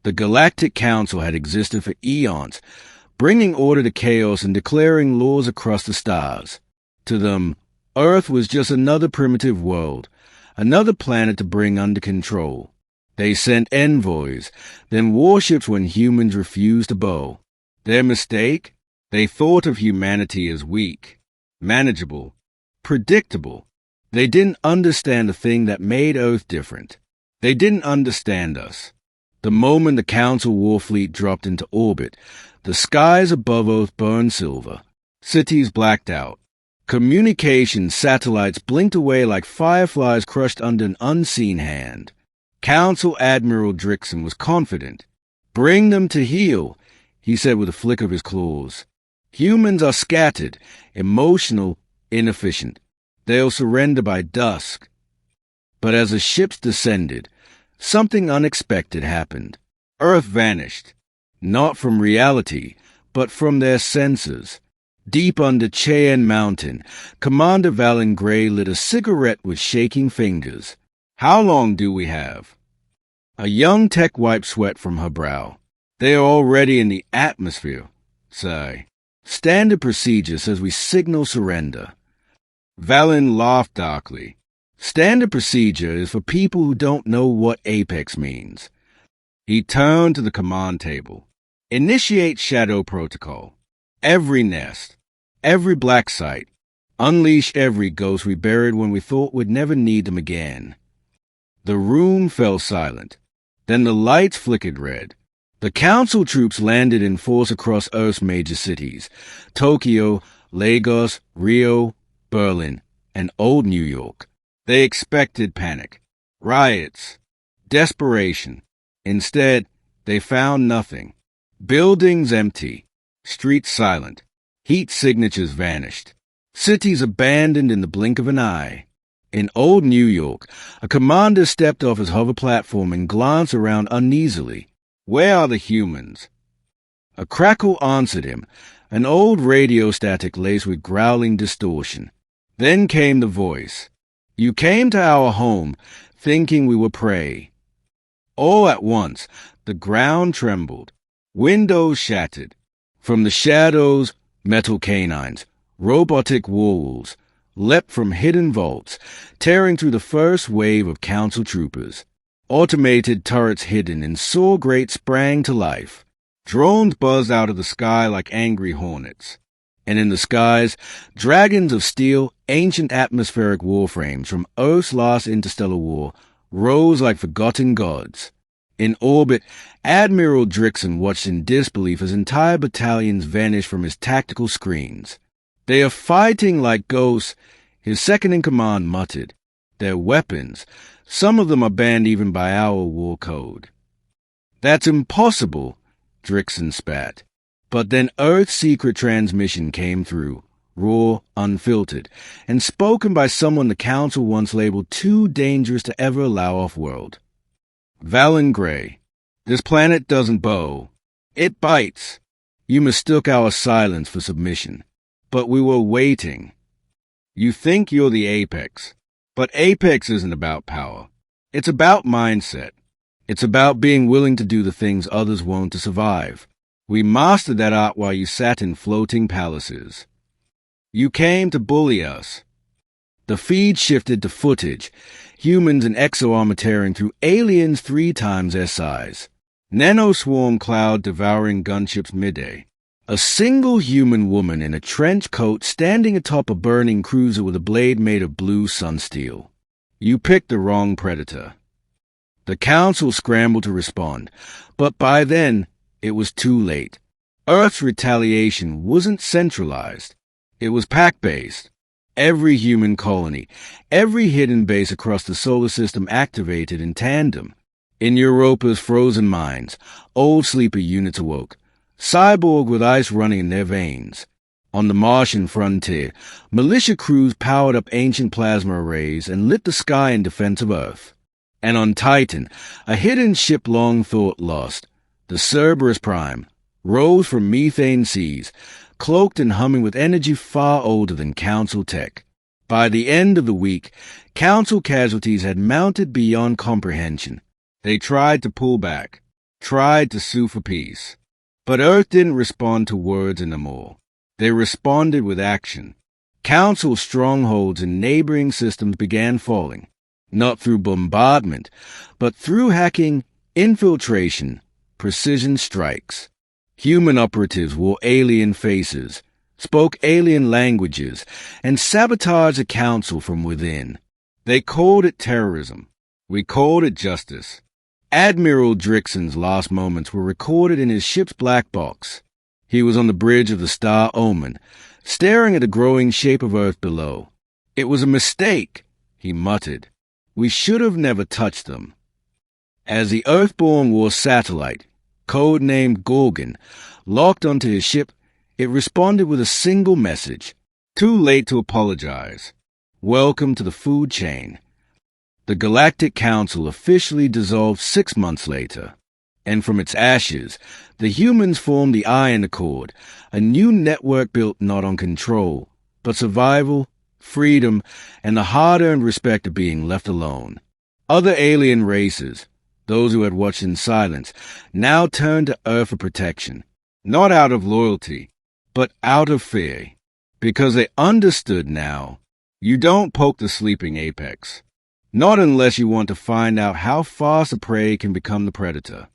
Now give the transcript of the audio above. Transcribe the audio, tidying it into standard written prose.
The Galactic Council had existed for eons, bringing order to chaos and declaring laws across the stars. To them, Earth was just another primitive world, another planet to bring under control. They sent envoys, then warships when humans refused to bow. Their mistake? They thought of humanity as weak, manageable, predictable. They didn't understand the thing that made Earth different. They didn't understand us. The moment the Council war fleet dropped into orbit, the skies above Earth burned silver. Cities blacked out. Communication satellites blinked away like fireflies crushed under an unseen hand. Council Admiral Drixon was confident. "Bring them to heel," he said with a flick of his claws. "Humans are scattered, emotional, inefficient. They'll surrender by dusk." But as the ships descended, something unexpected happened. Earth vanished, not from reality, but from their senses. Deep under Cheyenne Mountain, Commander Valen Gray lit a cigarette with shaking fingers. "How long do we have?" A young tech wiped sweat from her brow. "They are already in the atmosphere, Sigh. Standard procedure says we signal surrender." Valen laughed darkly. "Standard procedure is for people who don't know what Apex means." He turned to the command table. "Initiate Shadow Protocol. Every nest, every black site. Unleash every ghost we buried when we thought we'd never need them again." The room fell silent. Then the lights flickered red. The Council troops landed in force across Earth's major cities: Tokyo, Lagos, Rio, Berlin, and Old New York. They expected panic, riots, desperation. Instead, they found nothing. Buildings empty, streets silent, heat signatures vanished, cities abandoned in the blink of an eye. In Old New York, a commander stepped off his hover platform and glanced around uneasily. "Where are the humans?" A crackle answered him, an old radio static laced with growling distortion. Then came the voice. "You came to our home, thinking we were prey." All at once, the ground trembled. Windows shattered. From the shadows, metal canines, robotic wolves, leapt from hidden vaults, tearing through the first wave of Council troopers. Automated turrets hidden in saw grates sprang to life. Drones buzzed out of the sky like angry hornets. And in the skies, dragons of steel, ancient atmospheric warframes from Earth's last interstellar war, rose like forgotten gods. In orbit, Admiral Drixon watched in disbelief as entire battalions vanished from his tactical screens. "They are fighting like ghosts," his second-in-command muttered. "Their weapons, some of them are banned even by our war code." "That's impossible," Drixon spat. But then Earth's secret transmission came through, raw, unfiltered, and spoken by someone the Council once labeled too dangerous to ever allow off-world. "Valen Gray, this planet doesn't bow. It bites. You mistook our silence for submission. But we were waiting. You think you're the Apex. But Apex isn't about power. It's about mindset. It's about being willing to do the things others won't to survive. We mastered that art while you sat in floating palaces. You came to bully us." The feed shifted to footage, humans in exo-armor tearing through aliens 3 times their size. Nanoswarm cloud devouring gunships midday. A single human woman in a trench coat standing atop a burning cruiser with a blade made of blue sunsteel. You picked the wrong predator. The Council scrambled to respond, but by then, it was too late. Earth's retaliation wasn't centralized. It was pack-based. Every human colony, every hidden base across the solar system activated in tandem. In Europa's frozen mines, old sleeper units awoke, cyborg with ice running in their veins. On the Martian frontier, militia crews powered up ancient plasma arrays and lit the sky in defense of Earth. And on Titan, a hidden ship long thought lost, the Cerberus Prime, rose from methane seas, cloaked and humming with energy far older than Council tech. By the end of the week, Council casualties had mounted beyond comprehension. They tried to pull back. tried to sue for peace. But Earth didn't respond to words anymore. They responded with action. Council strongholds in neighboring systems began falling, not through bombardment, but through hacking, infiltration, precision strikes. Human operatives wore alien faces, spoke alien languages, and sabotaged the Council from within. They called it terrorism. We called it justice. Admiral Drixon's last moments were recorded in his ship's black box. He was on the bridge of the Star Omen, staring at the growing shape of Earth below. "It was a mistake," he muttered. "We should have never touched them." As the Earthborn War satellite, code-named Gorgon, locked onto his ship, it responded with a single message. Too late to apologize. Welcome to the food chain. The Galactic Council officially dissolved 6 months later, and from its ashes, the humans formed the Iron Accord, a new network built not on control, but survival, freedom, and the hard-earned respect of being left alone. Other alien races, those who had watched in silence, now turned to Earth for protection, not out of loyalty, but out of fear, because they understood now, you don't poke the sleeping apex. Not unless you want to find out how fast a prey can become the predator.